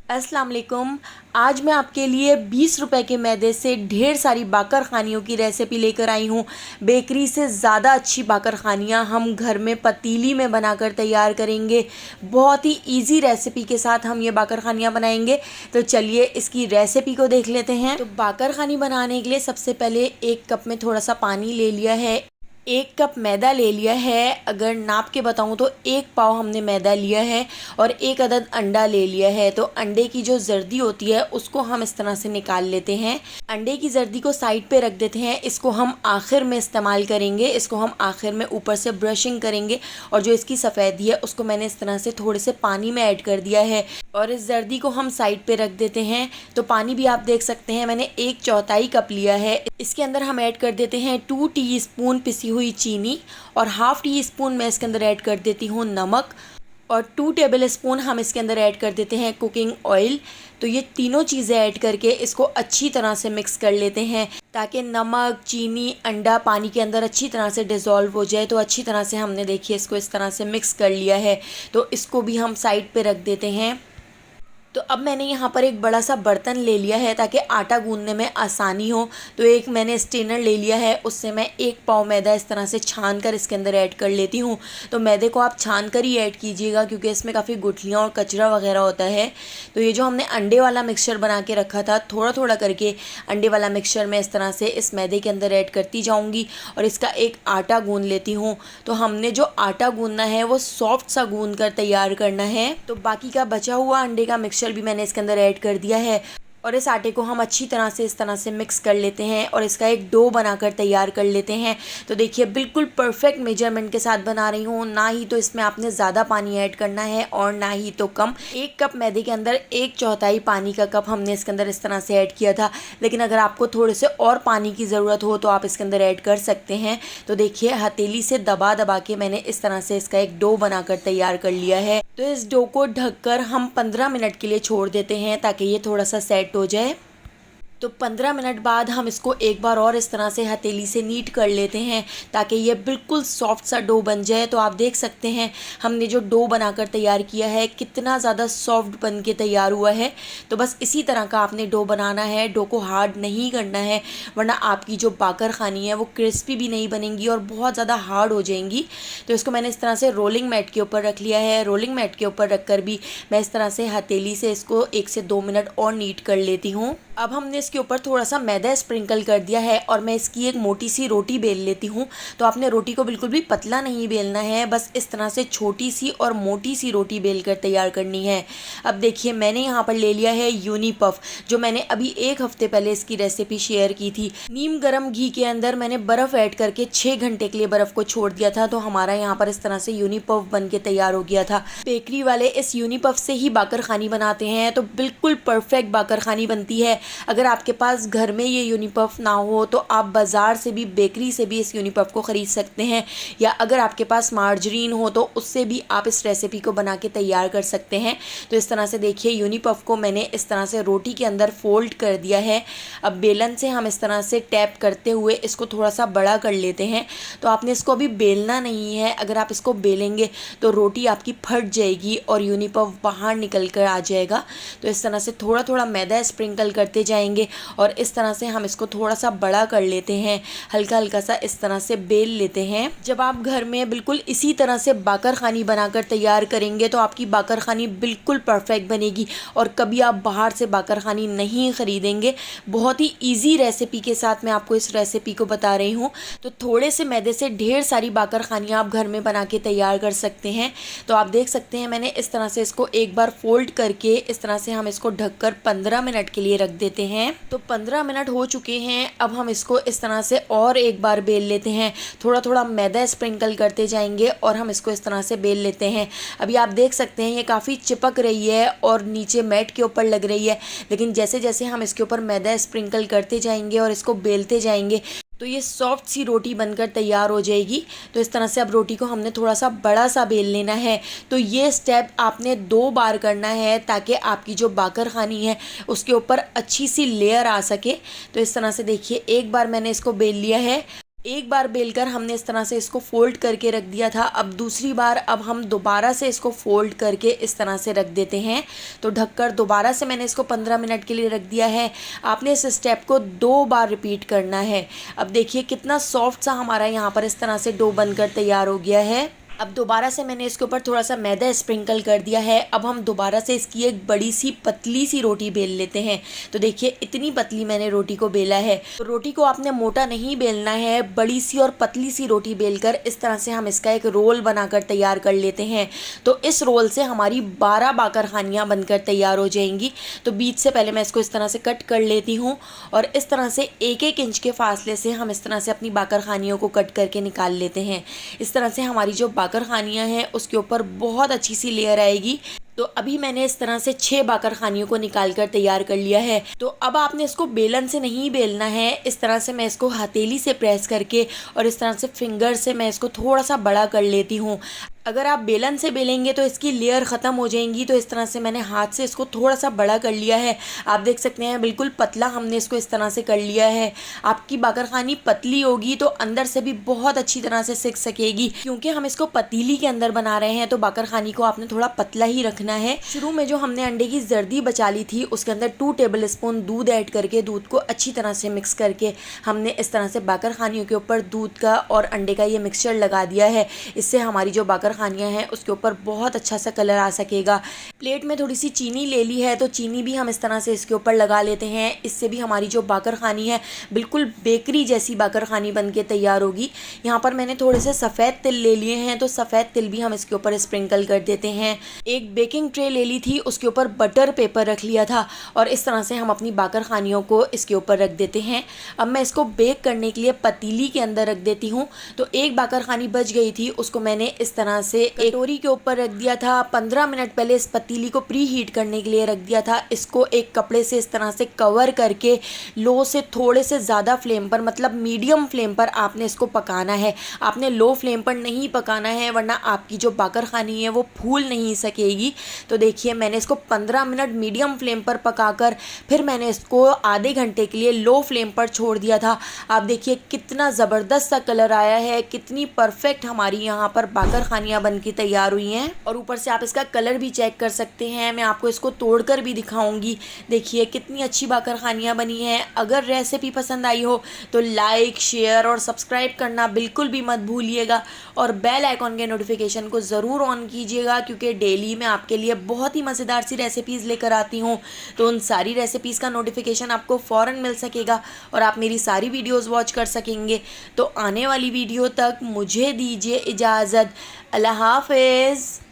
अस्सलाम वालेकुम। आज मैं आपके लिए 20 रुपए के मैदे से ढेर सारी बाकर खानियों की रेसिपी लेकर आई हूँ। बेकरी से ज़्यादा अच्छी बाकर खानियाँ हम घर में पतीली में बनाकर तैयार करेंगे। बहुत ही इजी रेसिपी के साथ हम ये बाकर खानियाँ बनाएंगे। तो चलिए इसकी रेसिपी को देख लेते हैं। तो बाकर खानी बनाने के लिए सबसे पहले एक कप में थोड़ा सा पानी ले लिया है, एक कप मैदा ले लिया है। अगर नाप के बताऊं तो एक पाव हमने मैदा लिया है और एक अदद अंडा ले लिया है। तो अंडे की जो जर्दी होती है उसको हम इस तरह से निकाल लेते हैं। अंडे की जर्दी को साइड पे रख देते हैं। इसको हम आखिर में इस्तेमाल करेंगे। इसको हम आखिर में ऊपर से ब्रशिंग करेंगे और जो इसकी सफ़ेदी है उसको मैंने इस तरह से थोड़े से पानी में ऐड कर दिया है और इस जर्दी को हम साइड पे रख देते हैं। तो पानी भी आप देख सकते हैं मैंने 1/4 कप लिया है। इसके अंदर हम ऐड कर देते हैं 2 टीस्पून पिसी हुई चीनी और हाफ टी स्पून मैं इसके अंदर ऐड कर देती हूँ नमक और 2 टेबल स्पून हम इसके अंदर ऐड कर देते हैं कुकिंग ऑयल। तो ये तीनों चीज़ें ऐड करके इसको अच्छी तरह से मिक्स कर लेते हैं ताकि नमक, चीनी, अंडा पानी के अंदर अच्छी तरह से डिज़ोल्व हो जाए। तो अच्छी तरह से हमने देखिए इसको इस तरह से मिक्स कर लिया है। तो इसको भी हम साइड पे रख देते हैं। तो अब मैंने यहाँ पर एक बड़ा सा बर्तन ले लिया है ताकि आटा गूंदने में आसानी हो। तो एक मैंने स्टेनर ले लिया है, उससे मैं एक पाव मैदा इस तरह से छान कर इसके अंदर ऐड कर लेती हूँ। तो मैदे को आप छान कर ही ऐड कीजिएगा क्योंकि इसमें काफ़ी गुठलियाँ और कचरा वगैरह होता है। तो ये जो हमने अंडे वाला मिक्सचर बना के रखा था, थोड़ा थोड़ा करके अंडे वाला मिक्सचर मैं इस तरह से इस मैदे के अंदर ऐड करती जाऊँगी और इसका एक आटा गूंद लेती हूँ। तो हमने जो आटा गूंदना है वो सॉफ्ट सा गूंद कर तैयार करना है। तो बाकी का बचा हुआ अंडे का मिक्सचर भी मैंने इसके अंदर ऐड कर दिया है और इस आटे को हम अच्छी तरह से इस तरह से मिक्स कर लेते हैं और इसका एक डो बनाकर तैयार कर लेते हैं। तो देखिए बिल्कुल परफेक्ट मेजरमेंट के साथ बना रही हूँ। ना ही तो इसमें आपने ज़्यादा पानी ऐड करना है और ना ही तो कम। एक कप मैदे के अंदर 1/4 पानी का कप हमने इसके अंदर इस तरह से ऐड किया था, लेकिन अगर आपको थोड़े से और पानी की ज़रूरत हो तो आप इसके अंदर ऐड कर सकते हैं। तो देखिए हथेली से दबा दबा के मैंने इस तरह से इसका एक डो बनाकर तैयार कर लिया है। तो इस डो को ढककर हम 15 मिनट के लिए छोड़ देते हैं ताकि ये थोड़ा सा सेट हो जाए। तो 15 मिनट बाद हम इसको एक बार और इस तरह से हथेली से नीट कर लेते हैं ताकि ये बिल्कुल सॉफ्ट सा डो बन जाए। तो आप देख सकते हैं हमने जो डो बनाकर तैयार किया है कितना ज़्यादा सॉफ्ट बन के तैयार हुआ है। तो बस इसी तरह का आपने डो बनाना है। डो को हार्ड नहीं करना है वरना आपकी जो बाकर खानी है वो क्रिस्पी भी नहीं बनेंगी और बहुत ज़्यादा हार्ड हो जाएंगी। तो इसको मैंने इस तरह से रोलिंग मैट के ऊपर रख लिया है। रोलिंग मैट के ऊपर रख कर भी मैं इस तरह से हथेली से इसको 1 से 2 मिनट और नीट कर लेती हूँ। अब हमने इसके ऊपर थोड़ा सा मैदा स्प्रिंकल कर दिया है और मैं इसकी एक मोटी सी रोटी बेल लेती हूँ। तो आपने रोटी को बिल्कुल भी पतला नहीं बेलना है, बस इस तरह से छोटी सी और मोटी सी रोटी बेल कर तैयार करनी है। अब देखिए मैंने यहाँ पर ले लिया है यूनी पफ, जो मैंने अभी 1 हफ्ते पहले इसकी रेसिपी शेयर की थी। नीम गर्म घी के अंदर मैंने बर्फ़ ऐड करके 6 घंटे के लिए बर्फ़ को छोड़ दिया था। तो हमारा यहाँ पर इस तरह से यूनी पफ बन के तैयार हो गया था। बेकरी वाले इस यूनी पफ से ही बाकर खानी बनाते हैं तो बिल्कुल परफेक्ट बाकर खानी बनती है। अगर आपके पास घर में ये यूनी पफ ना हो तो आप बाज़ार से भी, बेकरी से भी इस यूनी पफ को ख़रीद सकते हैं, या अगर आपके पास मार्जरीन हो तो उससे भी आप इस रेसिपी को बना के तैयार कर सकते हैं। तो इस तरह से देखिए यूनी पफ को मैंने इस तरह से रोटी के अंदर फोल्ड कर दिया है। अब बेलन से हम इस तरह से टैप करते हुए इसको थोड़ा सा बड़ा कर लेते हैं। तो आपने इसको अभी बेलना नहीं है, अगर आप इसको बेलेंगे तो रोटी आपकी फट जाएगी और यूनी पफ बाहर निकल कर आ जाएगा। तो इस तरह से थोड़ा थोड़ा मैदा स्प्रिंकल करते जाएंगे और इस तरह से हम इसको थोड़ा सा बड़ा कर लेते हैं, हल्का हल्का सा इस तरह से बेल लेते हैं। जब आप घर में बिल्कुल इसी तरह से बाकर खानी बनाकर तैयार करेंगे तो आपकी बाकर खानी बिल्कुल परफेक्ट बनेगी और कभी आप बाहर से बाकर खानी नहीं ख़रीदेंगे। बहुत ही ईजी रेसिपी के साथ मैं आपको इस रेसिपी को बता रही हूँ। तो थोड़े से मैदे से ढेर सारी बाकर खानियाँ आप घर में बना के तैयार कर सकते हैं। तो आप देख सकते हैं मैंने इस तरह से इसको एक बार फोल्ड करके इस तरह से हम इसको ढककर 15 मिनट के लिए रख देते हैं। तो 15 मिनट हो चुके हैं। अब हम इसको इस तरह से और एक बार बेल लेते हैं। थोड़ा थोड़ा मैदा स्प्रिंकल करते जाएंगे और हम इसको इस तरह से बेल लेते हैं। अभी आप देख सकते हैं ये काफ़ी चिपक रही है और नीचे मैट के ऊपर लग रही है, लेकिन जैसे जैसे हम इसके ऊपर मैदा स्प्रिंकल करते जाएंगे और इसको बेलते जाएंगे तो ये सॉफ्ट सी रोटी बनकर तैयार हो जाएगी। तो इस तरह से अब रोटी को हमने थोड़ा सा बड़ा सा बेल लेना है। तो ये स्टेप आपने 2 बार करना है ताकि आपकी जो बाकर खानी है उसके ऊपर अच्छी सी लेयर आ सके। तो इस तरह से देखिए एक बार मैंने इसको बेल लिया है, एक बार बेलकर हमने इस तरह से इसको फोल्ड करके रख दिया था। अब दूसरी बार अब हम दोबारा से इसको फोल्ड करके इस तरह से रख देते हैं। तो ढककर दोबारा से मैंने इसको 15 मिनट के लिए रख दिया है। आपने इस स्टेप को 2 बार रिपीट करना है। अब देखिए कितना सॉफ्ट सा हमारा यहाँ पर इस तरह से डो बनकर तैयार हो गया है। अब दोबारा से मैंने इसके ऊपर थोड़ा सा मैदा स्प्रिंकल कर दिया है। अब हम दोबारा से इसकी एक बड़ी सी पतली सी रोटी बेल लेते हैं। तो देखिए इतनी पतली मैंने रोटी को बेला है। तो रोटी को आपने मोटा नहीं बेलना है, बड़ी सी और पतली सी रोटी बेलकर इस तरह से हम इसका एक रोल बनाकर तैयार कर लेते हैं। तो इस रोल से हमारी 12 बाकरखानियाँ बनकर तैयार हो जाएंगी। तो बीच से पहले मैं इसको इस तरह से कट कर लेती हूँ और इस तरह से 1-1 इंच के फासले से हम इस तरह से अपनी बाकरखानियों को कट करके निकाल लेते हैं। इस तरह से हमारी जो बाकरखानियाँ हैं उसके ऊपर बहुत अच्छी सी लेयर आएगी। तो अभी मैंने इस तरह से 6 बाकरखानियों को निकाल कर तैयार कर लिया है। तो अब आपने इसको बेलन से नहीं बेलना है, इस तरह से मैं इसको हथेली से प्रेस करके और इस तरह से फिंगर से मैं इसको थोड़ा सा बड़ा कर लेती हूँ। अगर आप बेलन से बेलेंगे तो इसकी लेयर ख़त्म हो जाएंगी। तो इस तरह से मैंने हाथ से इसको थोड़ा सा बड़ा कर लिया है। आप देख सकते हैं बिल्कुल पतला हमने इसको इस तरह से कर लिया है। आपकी बाकरखानी पतली होगी तो अंदर से भी बहुत अच्छी तरह से सिक सकेगी। क्योंकि हम इसको पतीली के अंदर बना रहे हैं तो बाकरखानी को आपने थोड़ा पतला ही रखना है। शुरू में जो हमने अंडे की जर्दी बचा ली थी उसके अंदर 2 टेबल स्पून दूध ऐड करके दूध को अच्छी तरह से मिक्स करके हमने इस तरह से बाकरखानियों के ऊपर दूध का और अंडे का ये मिक्सचर लगा दिया है। इससे हमारी जो बाकरखानियाँ हैं उसके ऊपर बहुत अच्छा सा कलर आ सकेगा। प्लेट में थोड़ी सी चीनी ले ली है तो चीनी भी हम इस तरह से इसके ऊपर लगा लेते हैं। इससे भी हमारी जो बाकरखानी है बिल्कुल बेकरी जैसी बाकरखानी बन के तैयार होगी। यहाँ पर मैंने थोड़े से सफ़ेद तिल ले लिए हैं तो सफ़ेद तिल भी हम इसके ऊपर स्प्रिंकल कर देते हैं। एक बेकिंग ट्रे ले ली थी, उसके ऊपर बटर पेपर रख लिया था और इस तरह से हम अपनी बाकरखानियों को इसके ऊपर रख देते हैं। अब मैं इसको बेक करने के लिए पतीली के अंदर रख देती हूँ। तो एक बाकरखानी बच गई थी, उसको मैंने इस तरह से कटोरी के ऊपर रख दिया था। 15 मिनट पहले इस पतीली को प्री हीट करने के लिए रख दिया था। इसको एक कपड़े से इस तरह से कवर करके लो से थोड़े से ज़्यादा फ्लेम पर, मतलब मीडियम फ्लेम पर आपने इसको पकाना है। आपने लो फ्लेम पर नहीं पकाना है वरना आपकी जो बाकरखानी है वो फूल नहीं सकेगी। तो देखिए मैंने इसको 15 मिनट मीडियम फ्लेम पर पकाकर फिर मैंने इसको आधे घंटे के लिए लो फ्लेम पर छोड़ दिया था। आप देखिए कितना ज़बरदस्त सा कलर आया है, कितनी परफेक्ट हमारी यहाँ पर बाकरखानियाँ बन के तैयार हुई हैं। और ऊपर से आप इसका कलर भी चेक कर सकते हैं। मैं आपको इसको तोड़कर भी दिखाऊंगी। देखिए कितनी अच्छी बाकरखानियाँ बनी हैं। अगर रेसिपी पसंद आई हो तो लाइक, शेयर और सब्सक्राइब करना बिल्कुल भी मत भूलिएगा और बेल आइकॉन के नोटिफिकेशन को ज़रूर ऑन कीजिएगा क्योंकि डेली मैं आपके लिए बहुत ही मज़ेदार सी रेसिपीज़ लेकर आती हूँ। तो उन सारी रेसिपीज़ का नोटिफिकेशन आपको फ़ौरन मिल सकेगा और आप मेरी सारी वीडियोज़ वॉच कर सकेंगे। तो आने वाली वीडियो तक मुझे दीजिए इजाज़त। अल्लाह हाफ़िज़।